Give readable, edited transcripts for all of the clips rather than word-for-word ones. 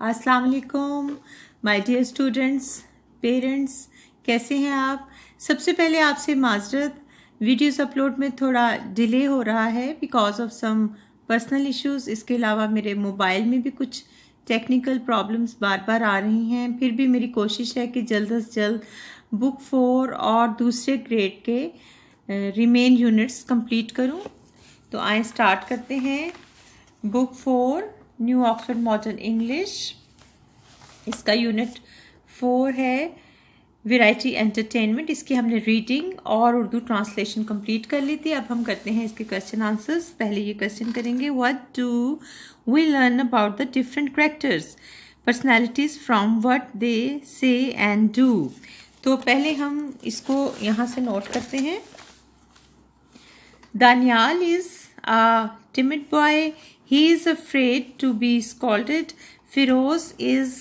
अस्सलाम वालेकुम my dear students, parents, कैसे हैं आप। सबसे पहले आपसे माजरत, वीडियोस अपलोड में थोड़ा डिले हो रहा है because of some personal issues. इसके अलावा मेरे मोबाइल में भी कुछ टेक्निकल प्रॉब्लम्स बार बार आ रही हैं। फिर भी मेरी कोशिश है कि जल्द से जल्द बुक 4 और दूसरे ग्रेड के रिमेन यूनिट्स कंप्लीट करूं। तो आए स्टार्ट करते हैं। Book 4 new Oxford modern English, इसका यूनिट 4 है वैरायटी एंटरटेनमेंट। इसकी हमने रीडिंग और उर्दू ट्रांसलेशन कंप्लीट कर ली थी। अब हम करते हैं इसके क्वेश्चन आंसर्स। पहले ये क्वेश्चन करेंगे, what do we learn about the different characters personalities from what they say and do. तो पहले हम इसको यहाँ से नोट करते हैं। Daniel is a timid boy. He is afraid to be scolded. Firoz is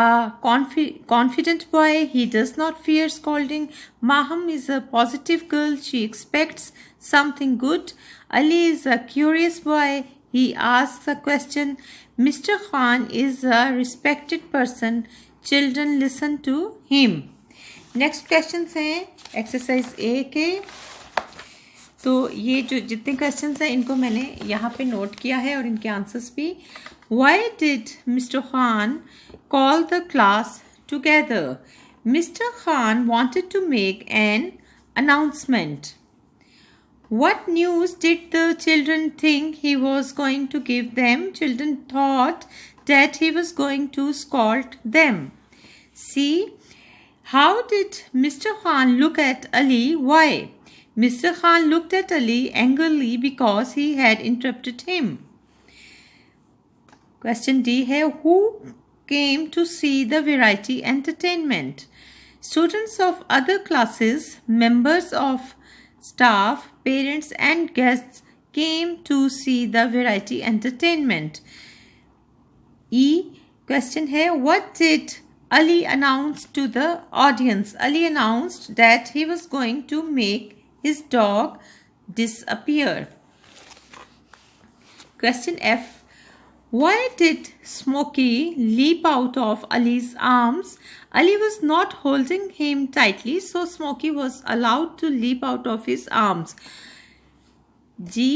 a confident boy. He does not fear scolding. Maham is a positive girl. She expects something good. Ali is a curious boy. He asks a question. Mr. Khan is a respected person. Children listen to him. Next questions हैं exercise A के। तो ये जो जितने questions हैं इनको मैंने यहाँ पे नोट किया है और इनके आंसर्स भी। Why did Mister Khan call the class together? Mister Khan wanted to make an announcement. What news did the children think he was going to give them? Children thought that he was going to scold them. C. How did Mr. Khan look at Ali? Why? Mr. Khan looked at Ali angrily because he had interrupted him. Question D है, who came to see the variety entertainment? Students of other classes, members of staff, parents and guests came to see the variety entertainment. E. Question है, what did Ali announce to the audience? Ali announced that he was going to make his dog disappear. Question F. Why did Smokey leap out of Ali's arms? Ali was not holding him tightly, so Smokey was allowed to leap out of his arms. G.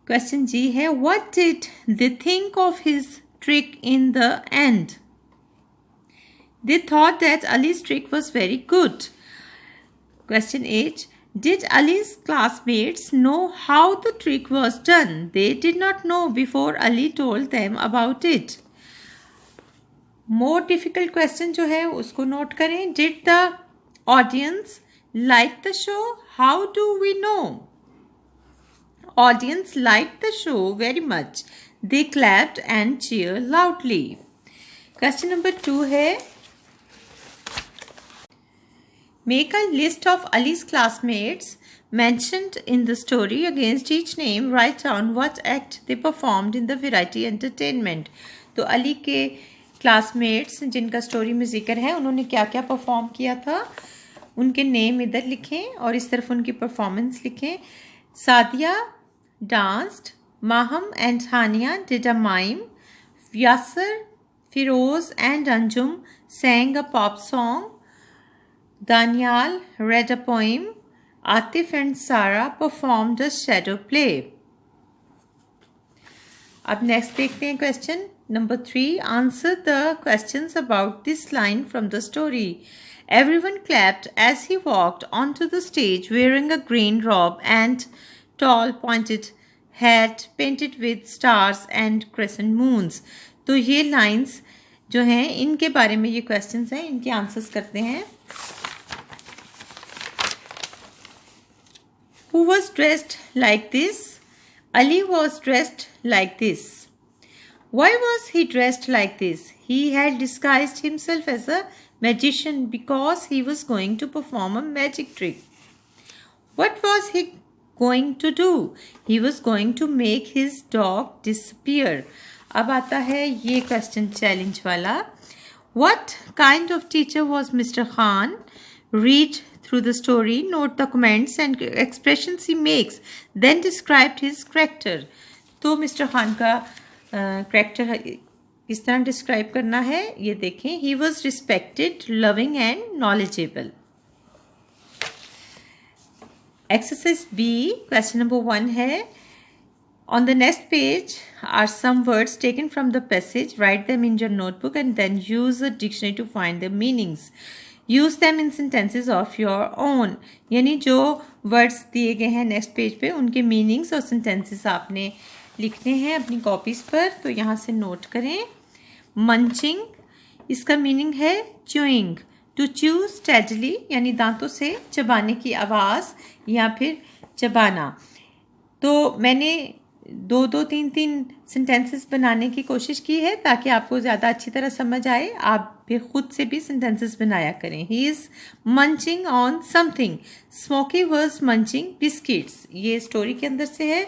Question G है, what did they think of his trick in the end? They thought that Ali's trick was very good. Question H. Did Ali's classmates know how the trick was done? They did not know before Ali told them about it. More difficult question जो है उसको note करें। Did the audience like the show? How do we know? Audience liked the show very much. They clapped and cheered loudly. Question number 2 है, make a list of Ali's classmates mentioned in the story. Against each name, write down what act they performed in the variety entertainment. तो अली के classmates जिनका story में जिक्र है उन्होंने क्या क्या परफॉर्म किया था, उनके नेम इधर लिखें और इस तरफ उनकी परफॉर्मेंस लिखें। Sadia danced. Maham and Hania did a mime. Yasser, Firoz and Anjum sang a pop song. Daniel read a poem. Atif and Sarah performed a shadow play. अब नेक्स्ट देखते हैं question number 3. Answer the questions about this line from the story. Everyone clapped as he walked onto the stage wearing a green robe and tall pointed hat painted with stars and crescent moons. तो ये lines जो हैं इनके बारे में ये questions हैं, इनके आंसर्स करते हैं। Who was dressed like this? Ali was dressed like this. Why was he dressed like this? He had disguised himself as a magician because he was going to perform a magic trick. What was he going to do? He was going to make his dog disappear. अब आता है ये question challenge वाला। What kind of teacher was Mr. Khan? Read through the story, note the comments and expressions he makes, then describe his character. तो Mister Khan का character किस तरह describe करना है ये देखें. He was respected, loving and knowledgeable. Exercise B question number 1 है. On the next page are some words taken from the passage. Write them in your notebook and then use a dictionary to find their meanings. Use them in sentences of your own. यानी जो words दिए गए हैं next page पे उनके meanings और sentences आपने लिखने हैं अपनी copies पर. तो यहाँ से note करें. Munching, इसका meaning है chewing. To chew steadily यानी दांतों से चबाने की आवाज़ या फिर चबाना. तो मैंने 2-3 सेंटेंसेस बनाने की कोशिश की है ताकि आपको ज़्यादा अच्छी तरह समझ आए. आप फिर खुद से भी सेंटेंसेस बनाया करें. He is munching on something. Smoky was munching biscuits. ये स्टोरी के अंदर से है.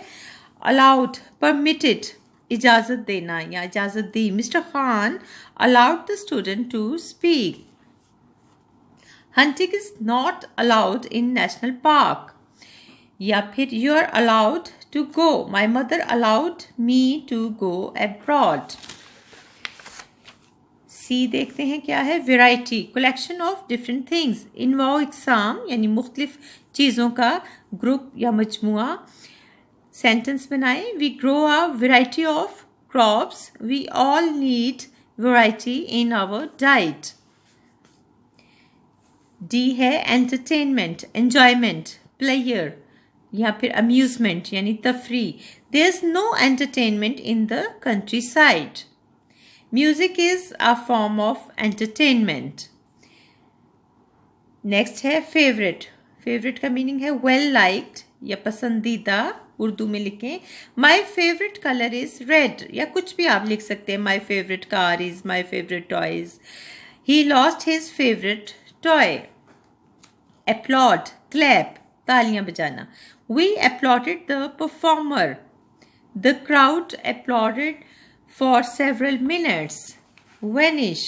अलाउड, परमिटेड, इजाज़त देना या इजाज़त दी. Mister Khan allowed the student to speak. Hunting is not allowed in national park. या फिर you are allowed to go. My mother allowed me to go abroad. C देखते हैं क्या है. Variety, collection of different things. Involve exam यानी मुख्तलिफ चीज़ों का ग्रुप या मजमुआ. सेंटेंस बनाएं. We grow a variety of crops. We all need variety in our diet. D है entertainment, enjoyment, pleasure या फिर अम्यूजमेंट यानी तफरी. There is no entertainment in the countryside. Music is a form of entertainment. Next है favourite. Favourite का meaning है well liked या पसंदीदा. उर्दू में लिखें. My favourite colour is red या कुछ भी आप लिख सकते हैं. My favourite car is my favourite toys. He lost his favourite toy. Applaud, clap, तालियां बजाना. We applauded the performer. The crowd applauded for several minutes. Vanish,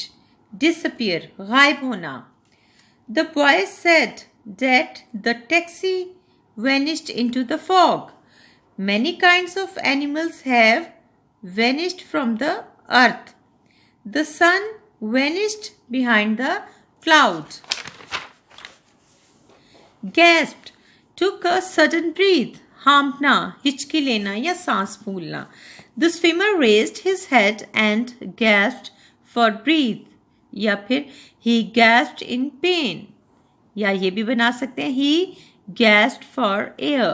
disappear, गायब होना. The boy said that the taxi vanished into the fog. Many kinds of animals have vanished from the earth. The sun vanished behind the cloud. Gasped, took a sudden breath. हाँफना, हिचकी लेना या सांस फूलना. The swimmer raised his head and gasped for breath. या फिर he gasped in pain. या ये भी बना सकते हैं he gasped for air.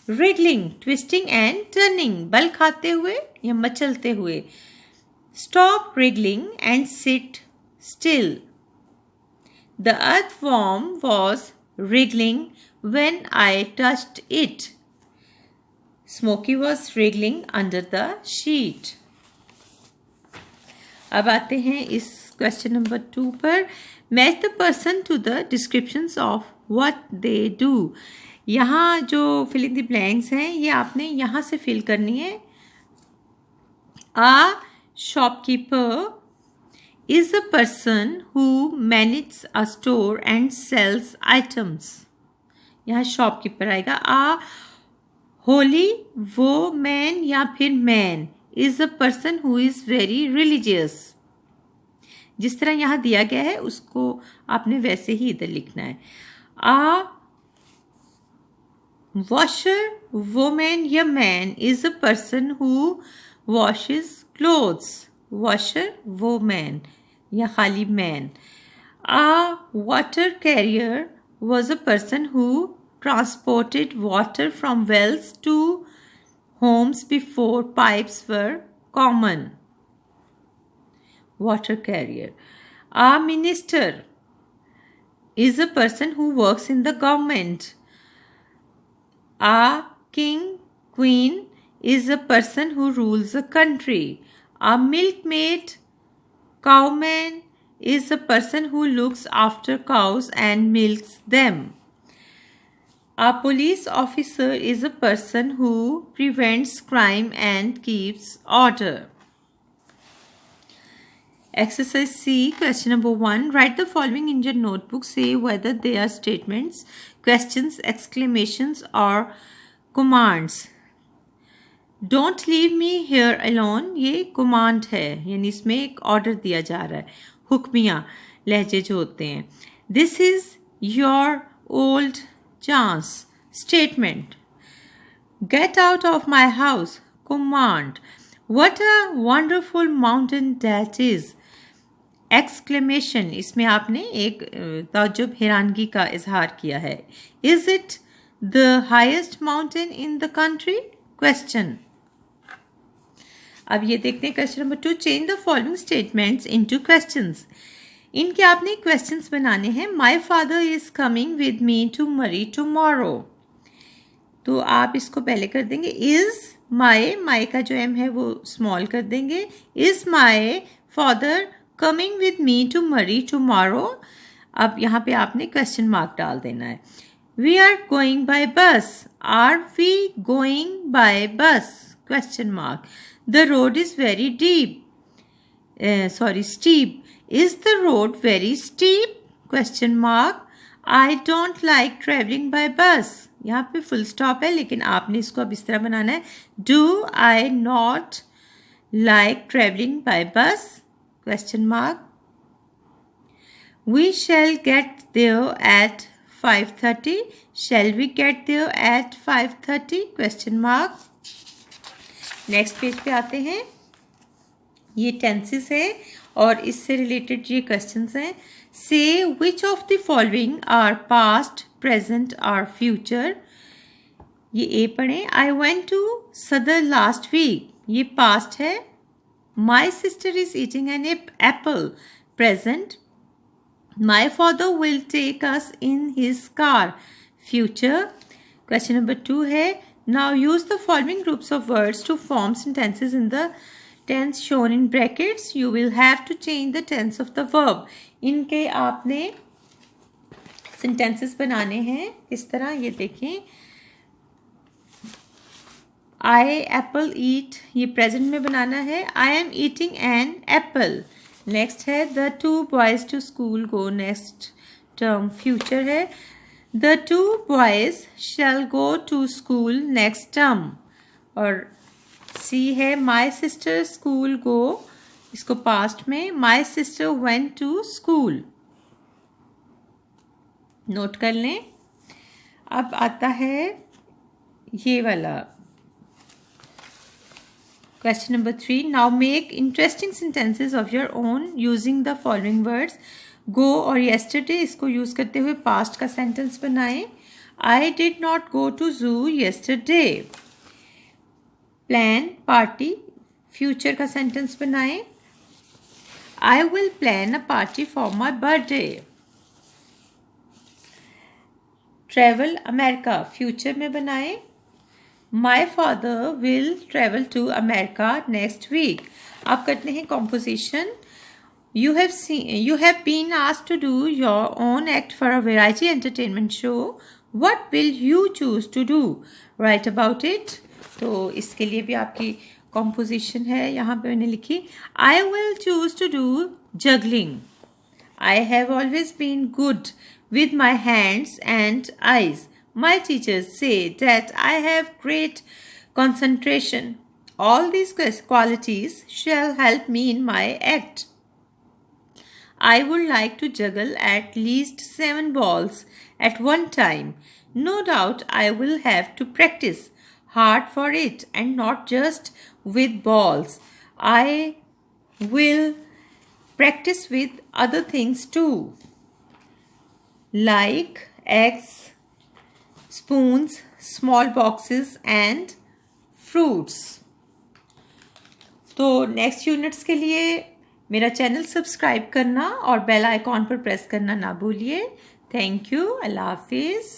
Wriggling, twisting and turning. बल खाते हुए या मचलते हुए. Stop wriggling and sit still. The earthworm was wriggling when I touched it. Smokey was wriggling under the sheet. अब आते हैं इस क्वेश्चन नंबर 2 पर. Match the person to the descriptions of what they do. यहाँ जो fill in the blanks हैं ये आपने यहाँ से फिल करनी है. A shopkeeper is a person who manages a store and sells items. यहाँ शॉपकीपर आएगा. आ होली वो मैन या फिर man is a person who is very religious. जिस तरह यहाँ दिया गया है उसको आपने वैसे ही इधर लिखना है. आ वॉशर वोमैन या man is a person who washes clothes. Washer woman या खाली man. A water carrier was a person who transported water from wells to homes before pipes were common. Water carrier. A minister is a person who works in the government. A king, queen is a person who rules a country. A milkmaid, cowman is a person who looks after cows and milks them. A police officer is a person who prevents crime and keeps order. Exercise C, question number 1. Write the following in your notebook. Say whether they are statements, questions, exclamations or commands. Don't leave me here alone ये command है, यानी इसमें एक order दिया जा रहा है, हुक्मिया लहजे जो होते हैं. This is your old chance statement. Get out of my house command. What a wonderful mountain that is! Exclamation. इसमें आपने एक ताज्जुब हैरानगी का इजहार किया है. Is it the highest mountain in the country? Question. अब ये देखते हैं question number 2. Change the following statements into questions. इनके आपने क्वेश्चंस बनाने हैं. My father is coming with me to Murray tomorrow. तो आप इसको पहले कर देंगे इज माई का जो एम है वो स्मॉल कर देंगे. Is my father coming with me to Murree tomorrow. अब यहाँ पे आपने क्वेश्चन मार्क डाल देना है. We are going by bus. Are we going by bus question mark. The road is very steep. Is the road very steep question mark. I don't like travelling by bus. यहाँ पे full stop है, लेकिन आपने इसको अब इस तरह बनाना है. Do I not like travelling by bus question mark. We shall get there at 5:30. Shall we get there at 5:30 question mark. Next page पे आते हैं. ये टेंसेस है और इससे रिलेटेड ये क्वेश्चंस हैं. Say which of the following are past present और फ्यूचर. ये ए पढ़ें. I went to Saddar last week. ये पास्ट है. My sister is eating an apple present. My father will take us in his car future. Question number 2 है. Now use the following groups of words to form sentences in the tense shown in brackets. You will have to change the tense of the verb. इनके आपने sentences बनाने हैं इस तरह. ये देखें. आई Apple ईट ये प्रेजेंट में बनाना है. I am eating an apple. Next है. The 2 boys to school go. Next term future है. The 2 boys shall go to school next term. और सी है. My sister school go. इसको पास्ट में. My sister went to school. Note कर लें. अब आता है ये वाला question number 3. Now make interesting sentences of your own using the following words. Go और येस्टरडे इसको यूज करते हुए पास्ट का सेंटेंस बनाएं. I did not go to zoo yesterday. Plan party future का सेंटेंस बनाएं. I will plan a party for my birthday. Travel America future में बनाएं. My father will travel to America next week. आप करते हैं composition. You have been asked to do your own act for a variety entertainment show. What will you choose to do? Write about it. तो इसके लिए भी आपकी composition है. यहाँ पे मैंने लिखी I will choose to do juggling. I have always been good with my hands and eyes. My teachers say that I have great concentration. All these qualities shall help me in my act. I would like to juggle at least 7 balls at one time. No doubt I will have to practice hard for it, and not just with balls. I will practice with other things too, like eggs, spoons, small boxes and fruits. तो next units के लिए मेरा channel subscribe करना और bell icon पर press करना ना भूलिए. Thank you. अल्लाह हाफिज़.